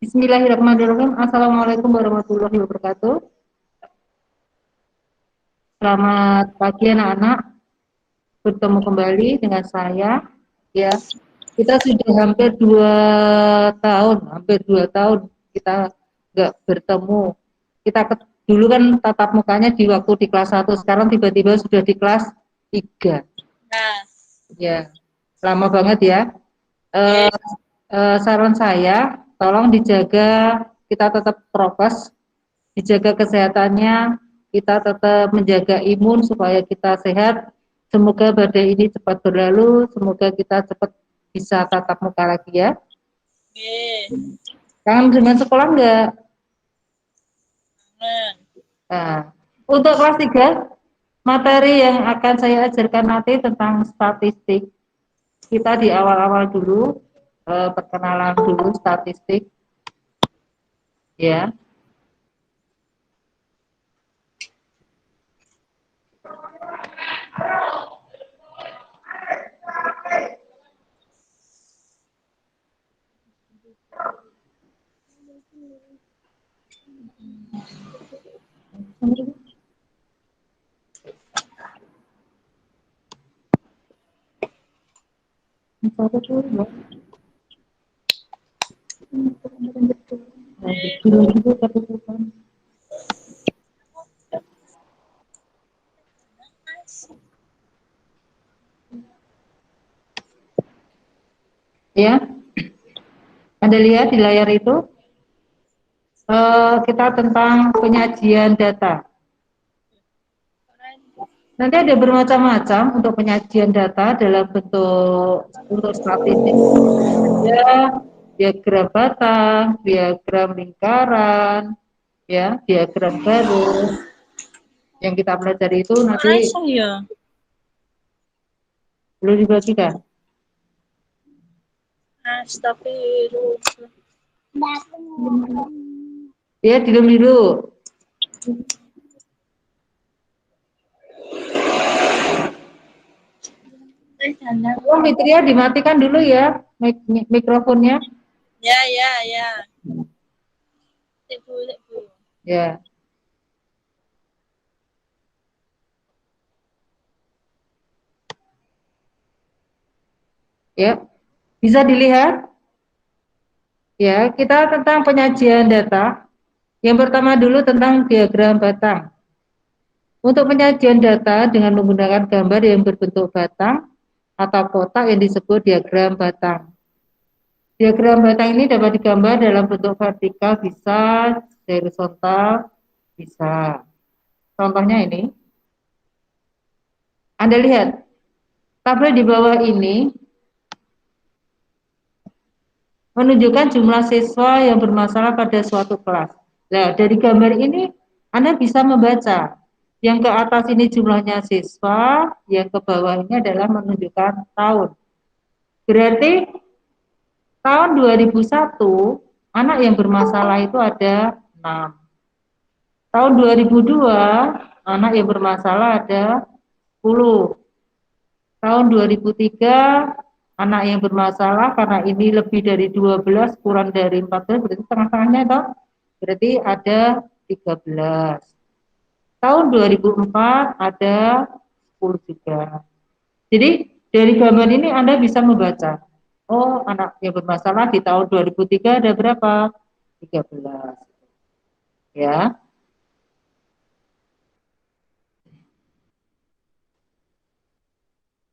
Bismillahirrahmanirrahim. Assalamualaikum warahmatullahi wabarakatuh. Selamat pagi anak-anak. Bertemu kembali dengan saya. Ya, kita sudah hampir dua tahun kita nggak bertemu. Dulu kan tatap mukanya di waktu di kelas 1, sekarang tiba-tiba sudah di kelas 3. Nah, Ya, lama banget ya. Eh, Saran saya, tolong dijaga, kita tetap prokes, dijaga kesehatannya, kita tetap menjaga imun supaya kita sehat. Semoga badai ini cepat berlalu, semoga kita cepat bisa tatap muka lagi ya. Kangen dengan sekolah enggak? Nah, untuk kelas 3, materi yang akan saya ajarkan nanti tentang statistik. Kita di awal-awal dulu, perkenalan dulu statistik. Ya. Ya, Anda lihat di layar itu, kita tentang penyajian data. Nanti ada bermacam-macam untuk penyajian data dalam bentuk untuk statistik. Ada diagram batang, diagram lingkaran, ya, diagram garis. Yang kita pelajari itu nanti belum dibagikan. Ya, dulu. Oh, Fitria dimatikan dulu ya mikrofonnya. Ya. Ya. Ya, bisa dilihat. Ya, kita tentang penyajian data. Yang pertama dulu tentang diagram batang. Untuk penyajian data dengan menggunakan gambar yang berbentuk batang atau kotak yang disebut diagram batang. Diagram batang ini dapat digambar dalam bentuk vertikal, bisa horizontal, bisa. Contohnya ini. Anda lihat, tabel di bawah ini menunjukkan jumlah siswa yang bermasalah pada suatu kelas. Nah, dari gambar ini Anda bisa membaca. Yang ke atas ini jumlahnya siswa, yang ke bawah ini adalah menunjukkan tahun. Berarti tahun 2001, anak yang bermasalah itu ada 6. Tahun 2002, anak yang bermasalah ada 10. Tahun 2003, anak yang bermasalah karena ini lebih dari 12 kurang dari 14, berarti tengah-tengahnya toh, berarti ada 13. Tahun 2004 ada 10 juga. Jadi dari gambar ini Anda bisa membaca, oh anak yang bermasalah di tahun 2003 ada berapa? 13. Ya.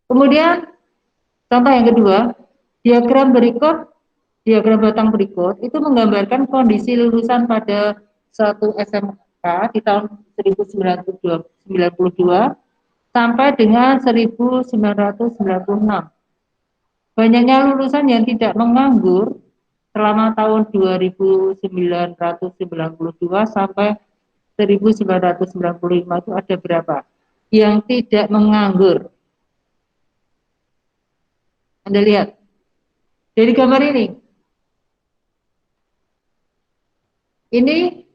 Kemudian contoh yang kedua, diagram batang berikut itu menggambarkan kondisi lulusan pada suatu SMK di tahun 1992 sampai dengan 1996. Banyaknya lulusan yang tidak menganggur selama tahun 2992 sampai 1995 itu ada berapa? Yang tidak menganggur. Anda lihat dari gambar ini. Ini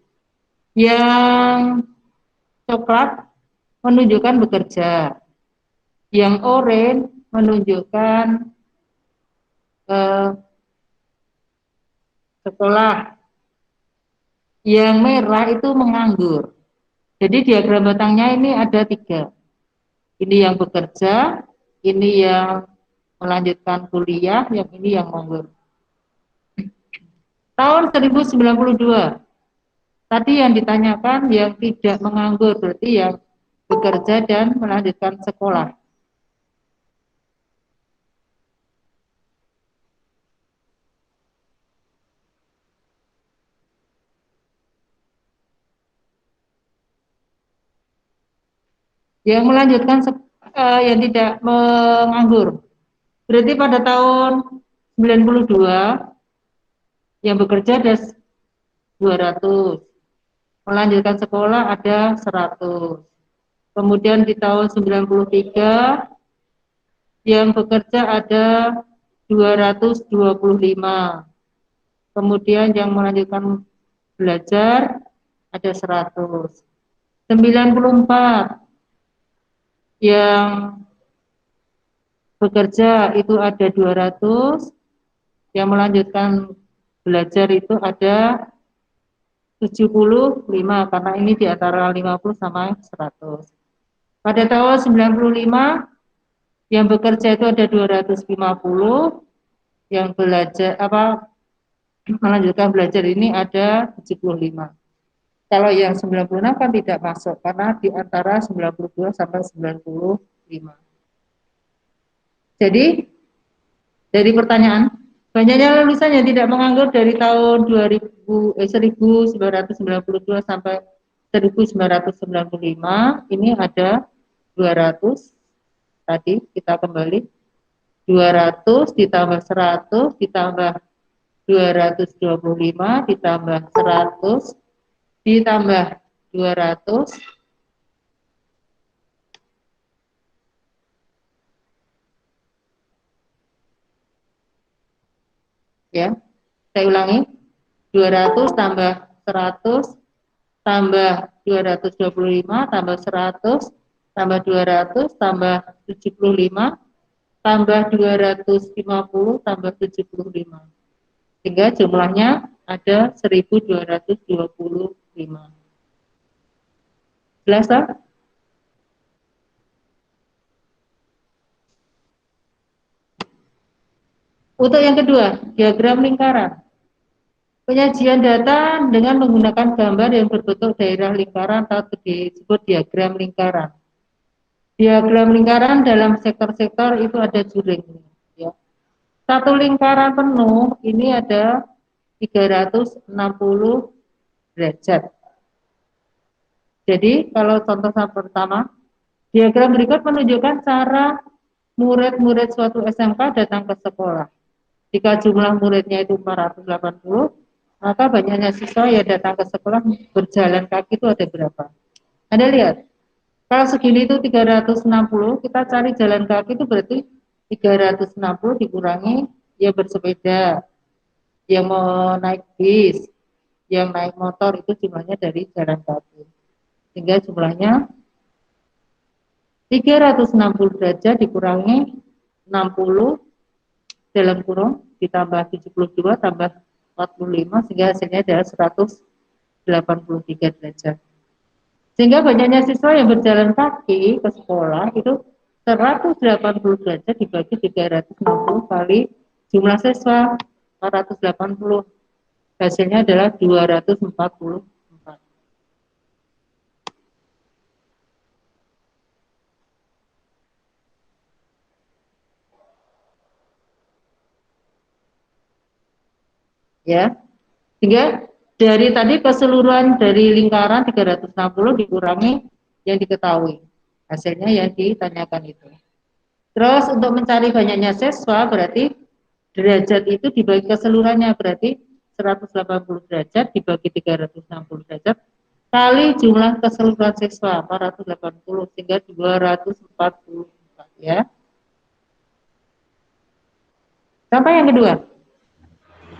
yang coklat menunjukkan bekerja, yang oranye menunjukkan sekolah, Yang merah itu menganggur. Jadi diagram batangnya ini ada 3. Ini yang bekerja, ini yang melanjutkan kuliah, yang ini yang menganggur. Tahun 1092, tadi yang ditanyakan yang tidak menganggur, berarti yang bekerja dan melanjutkan sekolah. Yang melanjutkan yang tidak menganggur. Berarti pada tahun 92 yang bekerja ada 200, melanjutkan sekolah ada 100. Kemudian di tahun 93 yang bekerja ada 225. Kemudian yang melanjutkan belajar ada 100. 94 yang bekerja itu ada 200, yang melanjutkan belajar itu ada 75, karena ini di antara 50 sama 100. Pada tahun 95 yang bekerja itu ada 250, yang belajar melanjutkan belajar ini ada 75. Kalau yang 96 kan tidak masuk karena di antara 92 sampai 95. Jadi dari pertanyaan, banyaknya lulusan yang tidak menganggur dari tahun 1992 sampai 1995, ini ada 200. Tadi kita kembali 200 ditambah 100 ditambah 225 ditambah 100 ditambah 200 ya. Saya ulangi, 200 tambah 100 tambah 225 tambah 100 tambah 200 tambah 75 tambah 250 tambah 75. Sehingga jumlahnya ada 1225. Jelas tak? Untuk yang kedua, diagram lingkaran. Penyajian data dengan menggunakan gambar yang berbentuk daerah lingkaran atau disebut diagram lingkaran. Diagram lingkaran dalam sektor-sektor itu ada juring. Ya. Satu lingkaran penuh ini ada 360 derajat. Jadi kalau contoh pertama, diagram berikut menunjukkan cara murid-murid suatu SMK datang ke sekolah. Jika jumlah muridnya itu 480, maka banyaknya siswa yang datang ke sekolah berjalan kaki itu ada berapa? Anda lihat, kalau segini itu 360, kita cari jalan kaki itu berarti 360 dikurangi ya bersepeda, yang mau naik bis, yang naik motor itu jumlahnya dari jalan kaki. Sehingga jumlahnya 360 derajat dikurangi 60 dalam kurung ditambah 72 tambah 45 sehingga hasilnya adalah 183 derajat. Sehingga banyaknya siswa yang berjalan kaki ke sekolah itu 180 derajat dibagi 360 kali jumlah siswa 480. Hasilnya adalah 244. Ya. Sehingga dari tadi keseluruhan dari lingkaran 360 dikurangi yang diketahui. Hasilnya yang ditanyakan itu. Terus untuk mencari banyaknya siswa berarti derajat itu dibagi keseluruhannya, berarti 180 derajat dibagi 360 derajat kali jumlah keseluruhan siswa 480 sehingga 244 ya. Sampai yang kedua.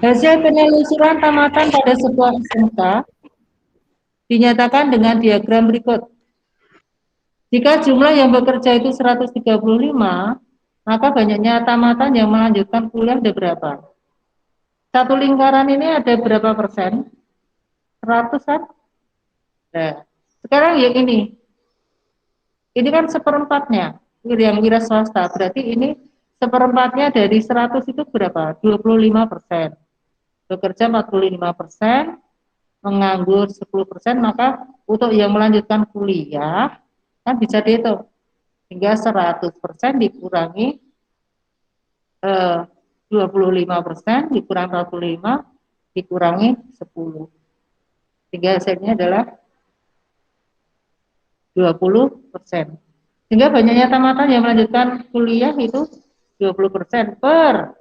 Hasil penelusuran tamatan pada sebuah SMK dinyatakan dengan diagram berikut. Jika jumlah yang bekerja itu 135, maka banyaknya tamatan yang melanjutkan kuliah ada berapa? Satu lingkaran ini ada berapa persen? 100 kan? Nah, sekarang yang ini kan seperempatnya, yang wira swasta, berarti ini seperempatnya dari 100 itu berapa? 25%. Bekerja 45%, menganggur 10%, maka untuk yang melanjutkan kuliah, kan bisa dihitung, hingga 100% dikurangi 25% dikurangi 45 dikurangi 10. Sehingga hasilnya adalah 20%. Sehingga banyaknya tamatan yang melanjutkan kuliah itu 20% per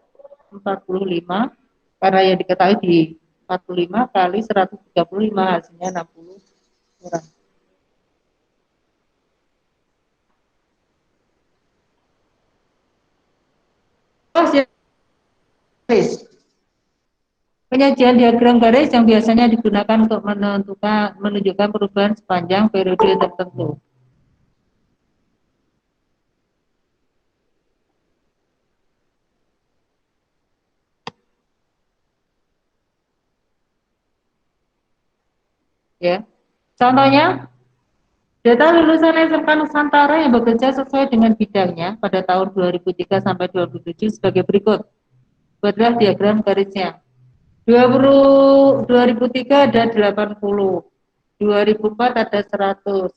45, karena yang diketahui di 45 kali 135 hasilnya 60 orang. Oh, penyajian diagram garis yang biasanya digunakan untuk menunjukkan perubahan sepanjang periode tertentu. Ya, contohnya data lulusan SMK Nusantara yang bekerja sesuai dengan bidangnya pada tahun 2003 sampai 2007 sebagai berikut. Buatlah diagram garisnya. 2003 ada 80, 2004 ada 100,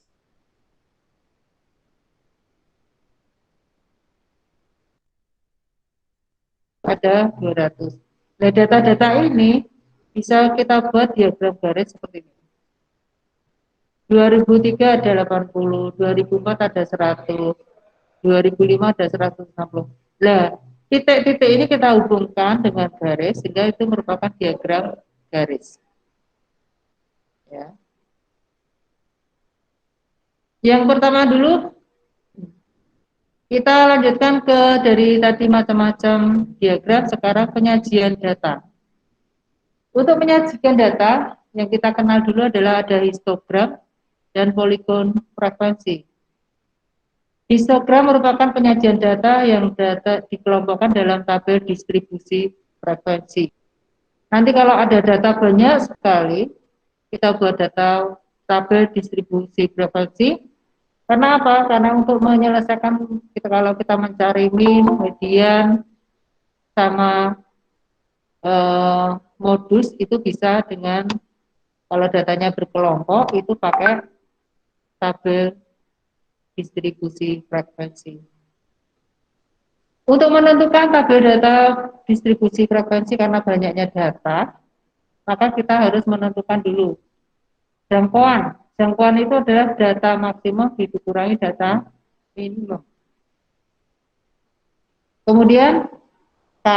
ada 200. Nah, data-data ini bisa kita buat diagram garis seperti ini. 2003 ada 80, 2004 ada 100, 2005 ada 160. Nah, titik-titik ini kita hubungkan dengan garis sehingga itu merupakan diagram garis. Ya. Yang pertama dulu kita lanjutkan ke dari tadi macam-macam diagram, sekarang penyajian data. Untuk menyajikan data, yang kita kenal dulu adalah ada histogram dan poligon frekuensi. Histogram merupakan penyajian data yang data dikelompokkan dalam tabel distribusi frekuensi. Nanti kalau ada data banyak sekali, kita buat data tabel distribusi frekuensi. Karena apa? Karena untuk menyelesaikan kalau kita mencari min, median, sama modus itu bisa dengan kalau datanya berkelompok itu pakai tabel distribusi frekuensi. Untuk menentukan tabel data distribusi frekuensi karena banyaknya data, maka kita harus menentukan dulu jangkauan. Jangkauan itu adalah data maksimum dikurangi data minimum. Kemudian K,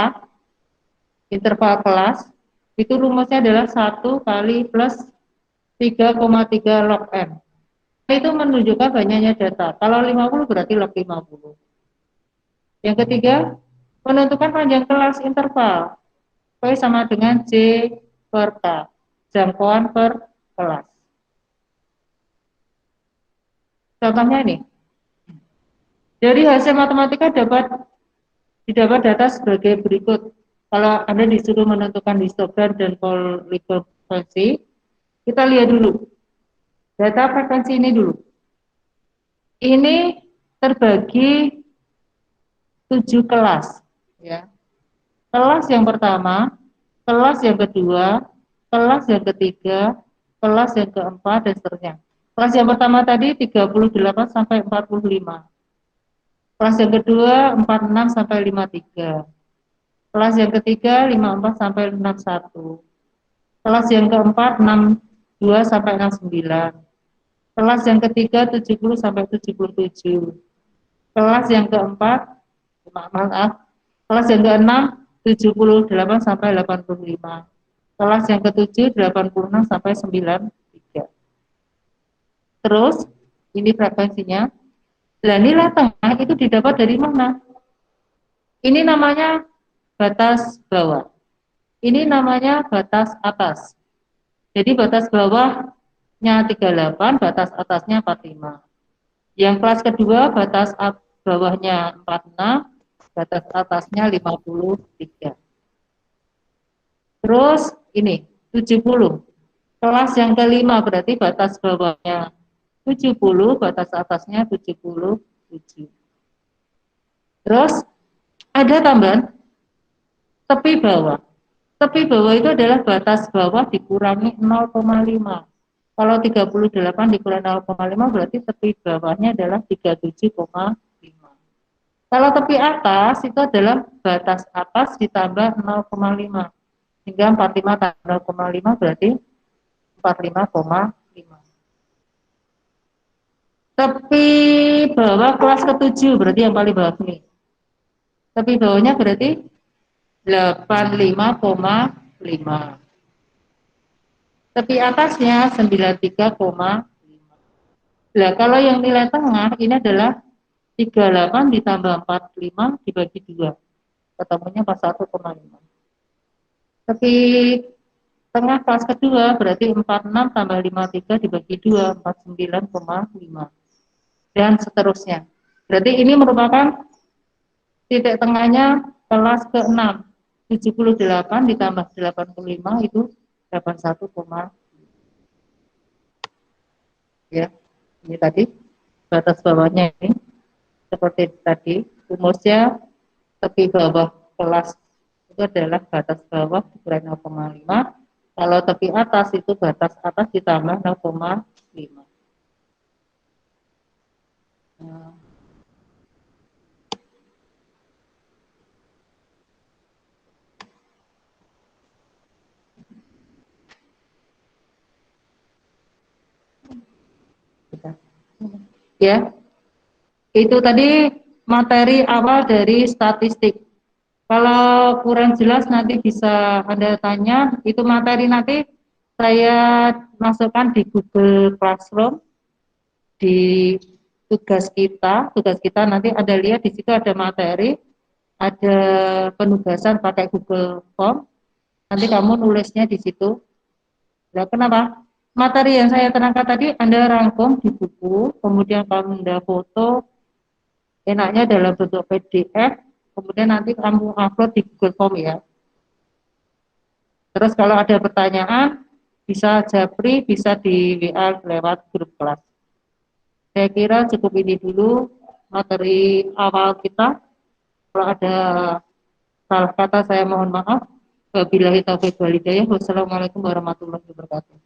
interval kelas, itu rumusnya adalah 1 kali plus 3,3 log M. Itu menunjukkan banyaknya data. Kalau 50 berarti log 50. Yang ketiga, menentukan panjang kelas interval. P sama dengan J per K, jangkauan per kelas. Contohnya ini, dari hasil matematika didapat data sebagai berikut. Kalau Anda disuruh menentukan histogram dan poligon frekuensi, kita lihat dulu data frekuensi ini dulu. Ini terbagi 7 kelas, ya. Kelas yang pertama, kelas yang kedua, kelas yang ketiga, kelas yang keempat, dan seterusnya. Kelas yang pertama tadi 38 sampai 45. Kelas yang kedua 46 sampai 53. Kelas yang ketiga 54 sampai 61. Kelas yang keempat 62 sampai 69. Kelas yang ketiga 70 sampai 77. Kelas yang keempat, maaf, kelas yang keenam 78 sampai 85. Kelas yang ketujuh 86 sampai 93. Terus ini frekuensinya. Dan nilai tengah itu didapat dari mana? Ini namanya batas bawah. Ini namanya batas atas. Jadi batas bawahnya 38, batas atasnya 45. Yang kelas kedua batas bawahnya 46, batas atasnya 53. Terus ini 70. Kelas yang kelima berarti batas bawahnya 70, batas atasnya 77. Terus ada tambahan tepi bawah. Tepi bawah itu adalah batas bawah dikurangi 0,5. Kalau 38 dikurangi 0,5 berarti tepi bawahnya adalah 37,5. Kalau tepi atas itu adalah batas atas ditambah 0,5. Hingga 45 tambah 0,5 berarti 45,5. Tepi bawah kelas ketujuh berarti yang paling bawah ini. Tepi bawahnya berarti 85,5. Tepi atasnya 93,5. Nah, kalau yang nilai tengah ini adalah 38 ditambah 45 dibagi 2. Ketemunya 41,5. Tepi tengah kelas kedua berarti 46 tambah 53 dibagi 2, 49,5. Dan seterusnya. Berarti ini merupakan titik tengahnya kelas ke-6. 78 ditambah 85 itu 81, ya. Ini tadi batas bawahnya ini seperti tadi rumusnya tepi bawah kelas itu adalah batas bawah dikurangi 0,5. Kalau tepi atas itu batas atas ditambah 0,5. Nah, ya, itu tadi materi awal dari statistik. Kalau kurang jelas nanti bisa Anda tanya, itu materi nanti saya masukkan di Google Classroom, di tugas kita nanti Anda lihat di situ ada materi, ada penugasan pakai Google Form, nanti kamu nulisnya di situ. Nah, kenapa? Materi yang saya terangkan tadi Anda rangkum di buku, kemudian kamu Anda foto, enaknya dalam bentuk PDF, kemudian nanti kamu upload di Google Form ya. Terus kalau ada pertanyaan, bisa japri, bisa di WA lewat grup kelas. Saya kira cukup ini dulu materi awal kita. Kalau ada salah kata saya mohon maaf. Wabillahi taufiq wal hidayah. Wassalamualaikum warahmatullahi wabarakatuh.